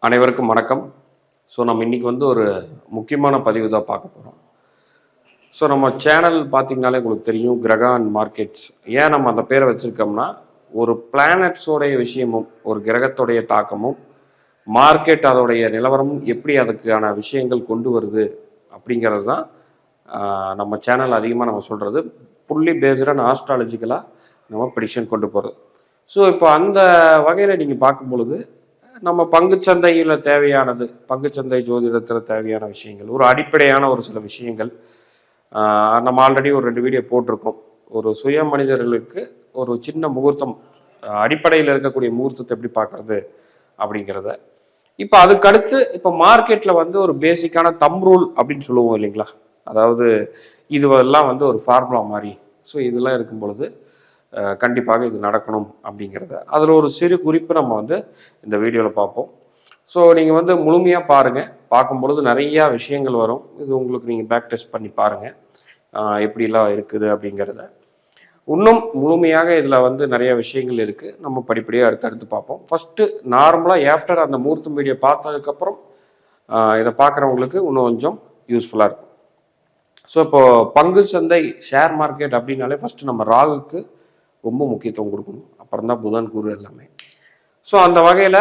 அனைவருக்கும் வணக்கம். ஸோ நம்ம இன்றைக்கி ஒரு முக்கியமான பதிவு தான் பார்க்க போகிறோம். ஸோ நம்ம சேனல் பார்த்திங்கனாலே உங்களுக்கு தெரியும், கிரகா அண்ட் மார்க்கெட்ஸ். ஏன் நம்ம அந்த பேரை வச்சுருக்கோம்னா, ஒரு பிளானட்ஸோடைய விஷயமும் ஒரு கிரகத்துடைய தாக்கமும் மார்க்கெட் அதோடைய நிலவரமும் எப்படி அதுக்கான விஷயங்கள் கொண்டு வருது அப்படிங்கிறது தான் நம்ம சேனல் அதிகமாக நம்ம சொல்கிறது. புள்ளி பேஸ்டான ஆஸ்ட்ராலஜிக்கலாக நம்ம ப்ரிடிக்ஷன் கொண்டு போகிறது. ஸோ இப்போ அந்த வகையில் நீங்கள் பார்க்கும் பொழுது நம்ம பங்குச்சந்தையில் தேவையானது, பங்குச்சந்தை ஜோதிடத்தில் தேவையான விஷயங்கள், ஒரு அடிப்படையான ஒரு சில விஷயங்கள் நம்ம ஆல்ரெடி ஒரு 2 வீடியோ போட்டிருக்கோம். ஒரு சுய மனிதர்களுக்கு ஒரு சின்ன முகூர்த்தம், அடிப்படையில் இருக்கக்கூடிய முகூர்த்தத்தை எப்படி பார்க்கறது அப்படிங்கிறத. இப்போ அதுக்கடுத்து இப்போ மார்க்கெட்டில் ஒரு பேசிக்கான தம் ரூல் அப்படின்னு சொல்லுவோம் இல்லைங்களா. அதாவது இதுவெல்லாம் ஒரு ஃபார்முலா மாதிரி. ஸோ இதெல்லாம் இருக்கும் பொழுது கண்டிப்பாக இது நடக்கணும் அப்படிங்கிறத அதில் ஒரு சிறு குறிப்பு நம்ம இந்த வீடியோவில் பார்ப்போம். ஸோ நீங்கள் முழுமையாக பாருங்கள். பார்க்கும் பொழுது நிறையா விஷயங்கள் வரும். இது உங்களுக்கு நீங்கள் பேக் டெஸ்ட் பண்ணி பாருங்கள் எப்படிலாம் இருக்குது அப்படிங்கிறத. இன்னும் முழுமையாக இதில் நிறைய விஷயங்கள் இருக்குது. நம்ம படிப்படியாக அடுத்தடுத்து பார்ப்போம். ஃபஸ்ட்டு நார்மலாக ஆஃப்டர் அந்த முகூர்த்தம் வீடியோ பார்த்ததுக்கப்புறம் இதை பார்க்குறவங்களுக்கு இன்னும் கொஞ்சம் யூஸ்ஃபுல்லாக இருக்கும். ஸோ இப்போது பங்கு சந்தை ஷேர் மார்க்கெட் அப்படின்னாலே ஃபஸ்ட்டு நம்ம ராகுக்கு ரொம்ப முக்கியத்துவம் கொடுக்கணும். அப்புறம் தான் புதன், குரு எல்லாமே. ஸோ அந்த வகையில்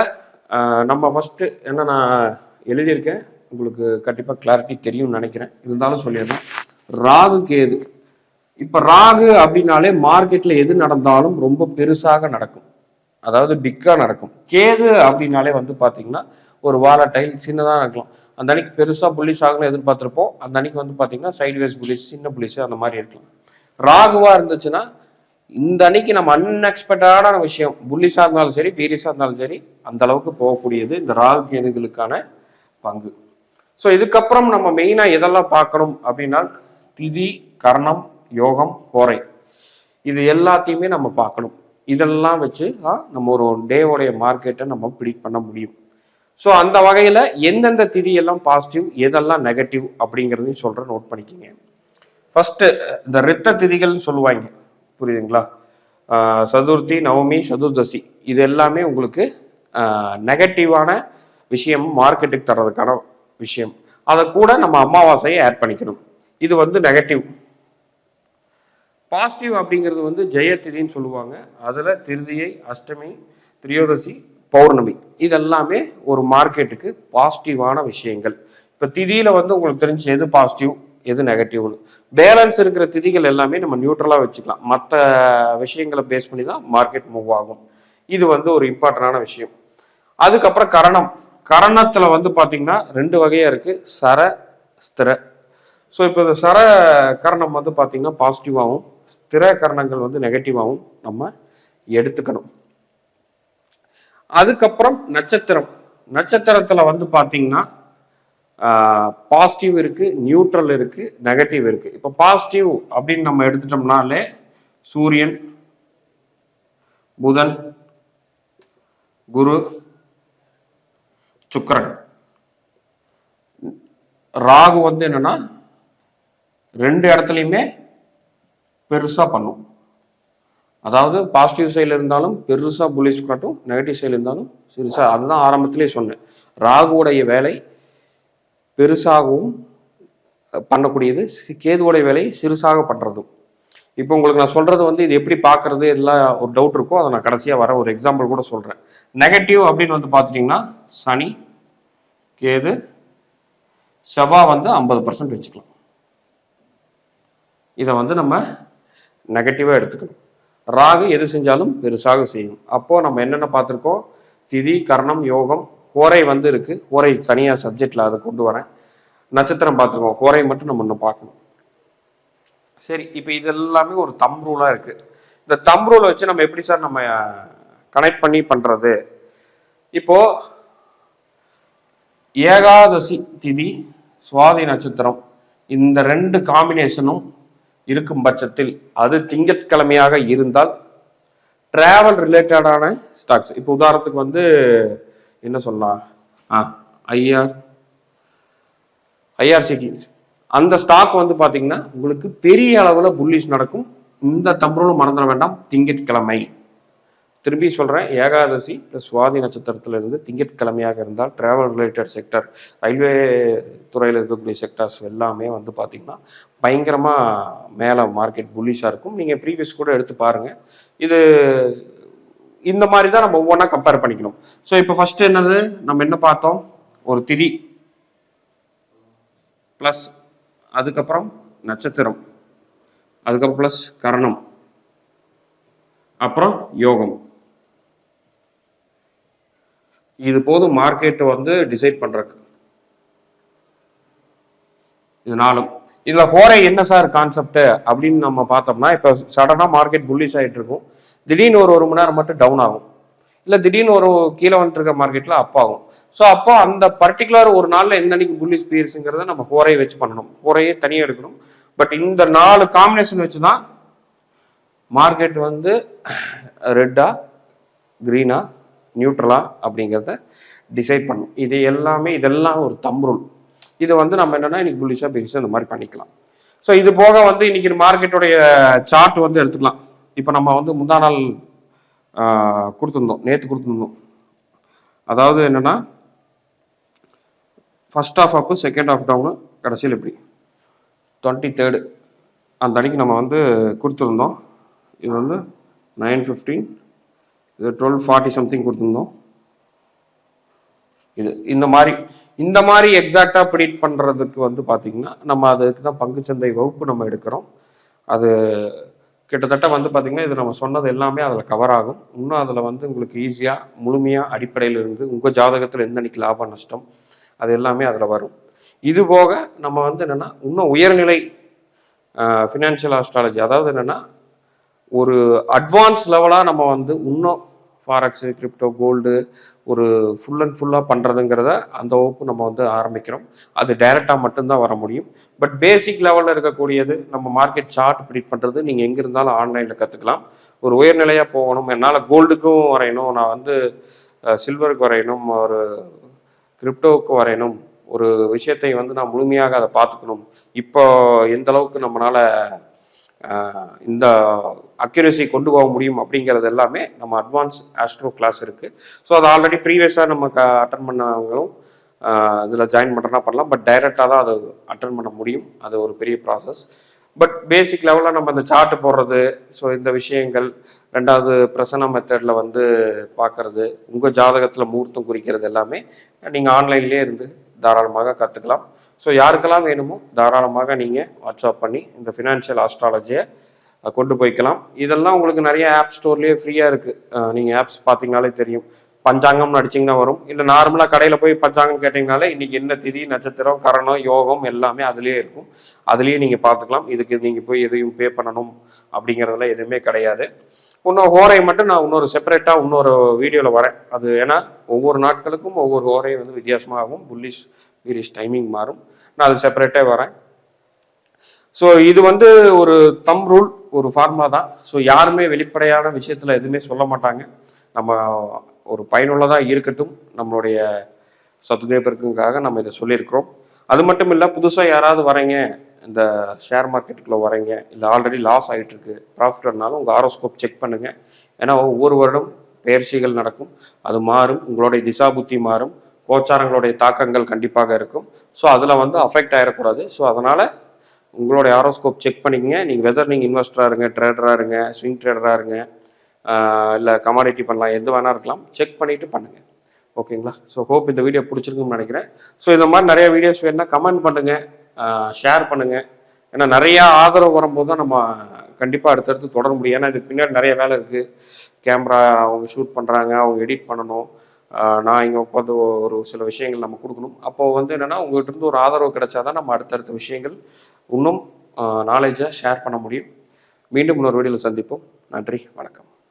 நம்ம ஃபஸ்ட்டு என்ன நான் எழுதியிருக்கேன், உங்களுக்கு கண்டிப்பாக கிளாரிட்டி தெரியும்னு நினைக்கிறேன். இருந்தாலும் சொல்லிடுறேன். ராகு கேது. இப்போ ராகு அப்படின்னாலே மார்க்கெட்டில் எது நடந்தாலும் ரொம்ப பெருசாக நடக்கும், அதாவது பிக்காக நடக்கும். கேது அப்படின்னாலே பார்த்தீங்கன்னா ஒரு வாலடைல் சின்னதாக இருக்கலாம். அந்த அன்னைக்கு பெருசாக புள்ளிஸ் ஆகணும் எதிர்பார்த்துருப்போம். அந்த அன்னைக்கு பார்த்தீங்கன்னா சைட்வேஸ் புள்ளிஸ், சின்ன புள்ளிஸ் அந்த மாதிரி இருக்கலாம். ராகுவாக இருந்துச்சுன்னா இந்த அன்னைக்கு நம்ம அன்எக்ஸ்பெக்டடான விஷயம், புல்லிஸாக இருந்தாலும் சரி, பீரிஸாக இருந்தாலும் சரி, அந்த அளவுக்கு போகக்கூடியது இந்த ராகு கேதுகளுக்கான பங்கு. ஸோ இதுக்கப்புறம் நம்ம மெயினாக எதெல்லாம் பார்க்கணும் அப்படின்னா, திதி, கர்ணம், யோகம், கோரை, இது எல்லாத்தையுமே நம்ம பார்க்கணும். இதெல்லாம் வச்சு தான் நம்ம ஒரு டேவோடைய மார்க்கெட்டை நம்ம ப்ரிடிக்ட் பண்ண முடியும். ஸோ அந்த வகையில் எந்தெந்த திதியெல்லாம் பாசிட்டிவ், எதெல்லாம் நெகட்டிவ் அப்படிங்கிறதையும் சொல்கிறேன், நோட் பண்ணிக்கிங்க. ஃபஸ்ட்டு இந்த ரித்த திதிகள்னு சொல்லுவாங்க, புரியுதுங்களா. சதுர்த்தி, நவமி, சதுர்தசி, இது எல்லாமே உங்களுக்கு நெகட்டிவான விஷயம், மார்க்கெட்டுக்கு தர்றதுக்கான விஷயம். அதை கூட நம்ம அமாவாசையை ஆட் பண்ணிக்கணும். இது நெகட்டிவ். பாசிட்டிவ் அப்படிங்கிறது ஜெயதிதின்னு சொல்லுவாங்க. அதில் திருதியை, அஷ்டமி, திரியோதசி, பௌர்ணமி, இதெல்லாமே ஒரு மார்க்கெட்டுக்கு பாசிட்டிவான விஷயங்கள். இப்போ திதியில் உங்களுக்கு தெரிஞ்சு எது பாசிட்டிவ் எது நெகட்டிவ்னு. பேலன்ஸ் இருக்கிற திதிகள் எல்லாமே நம்ம நியூட்ரலாக வச்சுக்கலாம். மற்ற விஷயங்களை பேஸ் பண்ணி தான் மார்க்கெட் மூவ் ஆகும். இது ஒரு இம்பார்ட்டண்டான விஷயம். அதுக்கப்புறம் கரணம். கரணத்தில் பார்த்தீங்கன்னா 2 வகையாக இருக்குது, சர, ஸ்திர. ஸோ இப்போ இந்த சர கரணம் பார்த்தீங்கன்னா பாசிட்டிவாகவும், ஸ்திர கரணங்கள் நெகட்டிவாகவும் நம்ம எடுத்துக்கணும். அதுக்கப்புறம் நட்சத்திரம். நட்சத்திரத்தில் பார்த்தீங்கன்னா பாசிட்டிவ் இருக்கு, நியூட்ரல் இருக்கு, நெகட்டிவ் இருக்கு. இப்போ பாசிட்டிவ் அப்படின்னு நம்ம எடுத்துட்டோம்னாலே சூரியன், புதன், குரு, சுக்கிரன். ராகு என்னன்னா 2 இடத்துலையுமே பெருசா பண்ணும். அதாவது பாசிட்டிவ் சைடில் இருந்தாலும் பெருசா புல்லிஷ் காட்டும், நெகட்டிவ் சைடில் இருந்தாலும் சிறுசா. அதுதான் ஆரம்பத்திலே சொன்னேன், ராகுவுடைய வேலை பெருசாகவும் பண்ணக்கூடியது, கேதுவோடைய வேலை சிறுசாக பண்ணுறதும். இப்போ உங்களுக்கு நான் சொல்றது இது எப்படி பார்க்கறது எல்லாம் ஒரு டவுட் இருக்கும். அதை நான் கடைசியாக வர ஒரு எக்ஸாம்பிள் கூட சொல்கிறேன். நெகட்டிவ் அப்படின்னு பார்த்துட்டிங்கன்னா சனி, கேது, செவ்வாய் 50% வச்சுக்கலாம். இதை நம்ம நெகட்டிவாக எடுத்துக்கணும். ராகு எது செஞ்சாலும் பெருசாக செய்யும். அப்போது நம்ம என்னென்ன பார்த்துருக்கோம், திதி, கர்ணம், யோகம், கோரை இருக்கு. கோரை தனியாக சப்ஜெக்டில் அதை கொண்டு வரேன். நட்சத்திரம் பார்த்துருக்கோம், கோரை மட்டும் நம்ம இன்னும் பார்க்கணும். சரி, இப்போ இது எல்லாமே ஒரு தம் ரூலாக இருக்குது. இந்த தம் ரூலை வச்சு நம்ம எப்படி சார் நம்ம கனெக்ட் பண்ணி பண்ணுறது? இப்போது ஏகாதசி திதி, சுவாதி நட்சத்திரம், இந்த 2 காம்பினேஷனும் இருக்கும் பட்சத்தில், அது திங்கட்கிழமையாக இருந்தால் டிராவல் ரிலேட்டடான ஸ்டாக்ஸ், இப்போ உதாரணத்துக்கு என்ன சொல்லலாம், ஐஆர்சிடி, அந்த ஸ்டாக் பார்த்தீங்கன்னா உங்களுக்கு பெரிய அளவில் புல்லிஷ் நடக்கும். இந்த தம்பரோலும் மறந்துட வேண்டாம், திங்கட்கிழமை. திரும்பி சொல்கிறேன், ஏகாதசி ப்ளஸ் சுவாதி நட்சத்திரத்திலிருந்து திங்கட்கிழமையாக இருந்தால் ட்ராவல் ரிலேட்டட் செக்டர், ரயில்வே துறையில் இருக்கக்கூடிய செக்டர்ஸ் எல்லாமே வந்து பார்த்திங்கன்னா பயங்கரமாக மேலே மார்க்கெட் புல்லிஷாக இருக்கும். நீங்கள் ப்ரீவியஸ் கூட எடுத்து பாருங்கள். இது இந்த மாதிரி தான் நம்ம ஒவ்வொன்றா கம்பேர் பண்ணிக்கணும். ஸோ இப்போ ஃபஸ்ட்டு என்னது நம்ம என்ன பார்த்தோம், ஒரு திதி ப்ளஸ் அதுக்கப்புறம் நட்சத்திரம், அதுக்கப்புறம் ப்ளஸ் கரணம், அப்புறம் யோகம். இது போதும் மார்க்கெட்டை வந்து டிசைட் பண்றதுக்கு. இது நாலும். இதுல ஹோரை என்ன சார் கான்செப்ட் அப்படின்னு நம்ம பார்த்தோம்னா, இப்ப சடனா மார்க்கெட் புல்லிஷ் ஆயிட்டு இருக்கும், திடீர்னு ஒரு மணி நேரம் மட்டும் டவுன் ஆகும், இல்ல திடீர்னு ஒரு கீழே வந்துட்டு இருக்க மார்க்கெட்ல அப் ஆகும். ஸோ அப்போ அந்த பர்டிகுலர் ஒரு நாள்ல எந்த அன்னைக்கு புல்லிஷ் பீரியட்ஸுங்கிறத நம்ம ஹோரையை வச்சு பண்ணணும், ஹோரையே தனியாக எடுக்கணும். பட் இந்த 4 காம்பினேஷன் வச்சுதான் மார்க்கெட் வந்து ரெட்டா கிரீனா நியூட்ரலா அப்படிங்கிறத டிசைட் பண்ணும். இது எல்லாமே இதெல்லாம் ஒரு தம் ரூல். இது வந்து நம்ம என்னன்னா இன்னைக்கு புல்லிஷா பெருசா இந்த மாதிரி பண்ணிக்கலாம். ஸோ இது போக வந்து இன்னைக்கு மார்க்கெட்டுடைய சார்ட் வந்து எடுத்துக்கலாம். இப்போ நம்ம வந்து முந்தா நாள் கொடுத்துருந்தோம், நேற்று கொடுத்துருந்தோம். அதாவது என்னன்னா first half up, second half down, கடைசியில் இப்படி 23rd அந்த அன்னைக்கு நம்ம வந்து கொடுத்துருந்தோம். இது வந்து 9:15, இது 12:40 சம்திங் கொடுத்துருந்தோம். இது இந்த மாதிரி எக்ஸாக்டாக ப்ரிடிக்ட் பண்ணுறதுக்கு வந்து பார்த்திங்கன்னா நம்ம அதுக்கு தான் பங்குச்சந்தை வகுப்பு நம்ம எடுக்கிறோம். அது கிட்டத்தட்ட வந்து பார்த்திங்கன்னா இது நம்ம சொன்னது எல்லாமே அதில் கவர் ஆகும். இன்னும் அதில் வந்து உங்களுக்கு ஈஸியாக முழுமையாக அடிப்படையில் இருந்து உங்கள் ஜாதகத்தில் எந்த அன்னைக்கு லாப நஷ்டம் அது எல்லாமே அதில் வரும். இது போக நம்ம வந்து என்னென்னா இன்னும் உயர்நிலை ஃபினான்ஷியல் ஆஸ்ட்ராலஜி, அதாவது என்னென்னா ஒரு அட்வான்ஸ் லெவலாக நம்ம வந்து இன்னும் ஃபாரெக்ஸு, கிரிப்டோ, கோல்டு ஒரு ஃபுல் அண்ட் ஃபுல்லாக பண்ணுறதுங்கிறத அந்த வகுப்பு நம்ம வந்து ஆரம்பிக்கிறோம். அது டைரெக்டாக மட்டும்தான் வர முடியும். பட் பேசிக் லெவலில் இருக்கக்கூடியது நம்ம மார்க்கெட் சார்ட் ப்ரிடிக்ட் பண்ணுறது நீங்கள் எங்கே இருந்தாலும் ஆன்லைனில் கற்றுக்கலாம். ஒரு உயர்நிலையாக போகணும், என்னால் கோல்டுக்கும் வரையணும், நான் வந்து சில்வருக்கு வரையணும், ஒரு கிரிப்டோவுக்கு வரையணும், ஒரு விஷயத்தை வந்து நான் முழுமையாக அதை பார்த்துக்கணும், இப்போ எந்த அளவுக்கு நம்மளால் இந்த அக்யூரசி கொண்டு போக முடியும் அப்படிங்கிறது எல்லாமே நம்ம அட்வான்ஸ் ஆஸ்ட்ரோ கிளாஸ் இருக்குது. ஸோ அது ஆல்ரெடி ப்ரீவியஸாக நம்ம அட்டன் பண்ணவங்களும் இதில் ஜாயின் பண்ணுறனா பண்ணலாம். பட் டைரெக்டாக தான் அது அட்டன் பண்ண முடியும், அது ஒரு பெரிய ப்ராசஸ். பட் பேசிக் லெவலில் நம்ம இந்த சார்ட்டு போடுறது, ஸோ இந்த விஷயங்கள், ரெண்டாவது பிரசன்ன மெத்தடில் வந்து பார்க்குறது, உங்கள் ஜாதகத்தில் முகூர்த்தம் குறிக்கிறது எல்லாமே நீங்கள் ஆன்லைன்லேயே இருந்து தாராளமாக கற்றுக்கலாம். ஸோ யாருக்கெல்லாம் வேணுமோ தாராளமாக நீங்கள் வாட்ஸ்அப் பண்ணி இந்த ஃபினான்ஷியல் ஆஸ்ட்ராலஜியை கொண்டு போய்க்கலாம். இதெல்லாம் உங்களுக்கு நிறைய ஆப் ஸ்டோர்லேயே ஃப்ரீயாக இருக்குது. நீங்கள் ஆப்ஸ் பார்த்தீங்கனாலே தெரியும். பஞ்சாங்கம்னு அடிச்சிங்கன்னா வரும், இல்லை நார்மலாக கடையில் போய் பஞ்சாங்கம் கேட்டிங்கனாலே இன்றைக்கி என்ன திதி, நட்சத்திரம், கரணம், யோகம் எல்லாமே அதுலேயே இருக்கும். அதுலேயே நீங்கள் பார்த்துக்கலாம். இதுக்கு நீங்கள் போய் எதையும் பே பண்ணணும் அப்படிங்கிறதுல எதுவுமே கிடையாது. இன்னொரு ஹோரை மட்டும் நான் இன்னொரு செப்பரேட்டாக இன்னொரு வீடியோவில் வரேன். அது ஏன்னா ஒவ்வொரு நாட்களுக்கும் ஒவ்வொரு ஹோரையும் வந்து வித்தியாசமாகவும் புல்லிஷ் வீரிஷ் டைமிங் மாறும். நான் அது செப்பரேட்டாக வரேன். ஸோ இது வந்து ஒரு தம் ரூல், ஒரு ஃபார்முலா தான். ஸோ யாருமே வெளிப்படையான விஷயத்தில் எதுவுமே சொல்ல மாட்டாங்க. நம்ம ஒரு பயனுள்ளதாக இருக்கட்டும், நம்மளுடைய சத்துதேபருக்குங்காக நம்ம இதை சொல்லியிருக்கிறோம். அது மட்டும் இல்லை, புதுசாக யாராவது வரீங்க இந்த ஷேர் மார்க்கெட்டுக்குள்ளே வரீங்க, இல்லை ஆல்ரெடி லாஸ் ஆகிட்டு இருக்கு, ப்ராஃபிட் வரனாலும் உங்கள் ஆரோஸ்கோப் செக் பண்ணுங்கள். ஏன்னா ஒவ்வொரு வருடம் பயிற்சிகள் நடக்கும், அது மாறும், உங்களுடைய திசா புத்தி மாறும், கோச்சாரங்களுடைய தாக்கங்கள் கண்டிப்பாக இருக்கும். ஸோ அதில் வந்து அஃபெக்ட் ஆகிடக்கூடாது. ஸோ அதனால் உங்களுடைய ஆரோஸ்கோப் செக் பண்ணிக்கங்க. நீங்கள் வெதர் நீங்கள் இன்வெஸ்டராக இருங்க, ட்ரேடராக இருங்க, ஸ்விங் ட்ரேடராக இருங்க, இல்லை கமாடிட்டி பண்ணலாம், எது வேணா இருக்கலாம், செக் பண்ணிவிட்டு பண்ணுங்கள். ஓகேங்களா? ஸோ ஹோப் இந்த வீடியோ பிடிச்சிருக்குன்னு நினைக்கிறேன். ஸோ இந்த மாதிரி நிறைய வீடியோஸ் வேணுன்னா கமெண்ட் பண்ணுங்கள், ஷேர் பண்ணுங்கள். ஏன்னா நிறையா ஆதரவு வரும்போது தான் நம்ம கண்டிப்பாக அடுத்தடுத்து தொடர முடியும். ஏன்னா இதுக்கு பின்னாடி நிறைய வேலை இருக்குது. கேமரா அவங்க ஷூட் பண்ணுறாங்க, அவங்க எடிட் பண்ணணும், நான் இங்கே உட்காந்து ஒரு சில விஷயங்கள் நம்ம கொடுக்கணும். அப்போது வந்து என்னென்னா உங்கள்கிட்ட இருந்து ஒரு ஆதரவு கிடைச்சாதான் நம்ம அடுத்தடுத்த விஷயங்கள் இன்னும் நாலேஜை ஷேர் பண்ண முடியும். மீண்டும் இன்னொரு வீடியோவில் சந்திப்போம். நன்றி, வணக்கம்.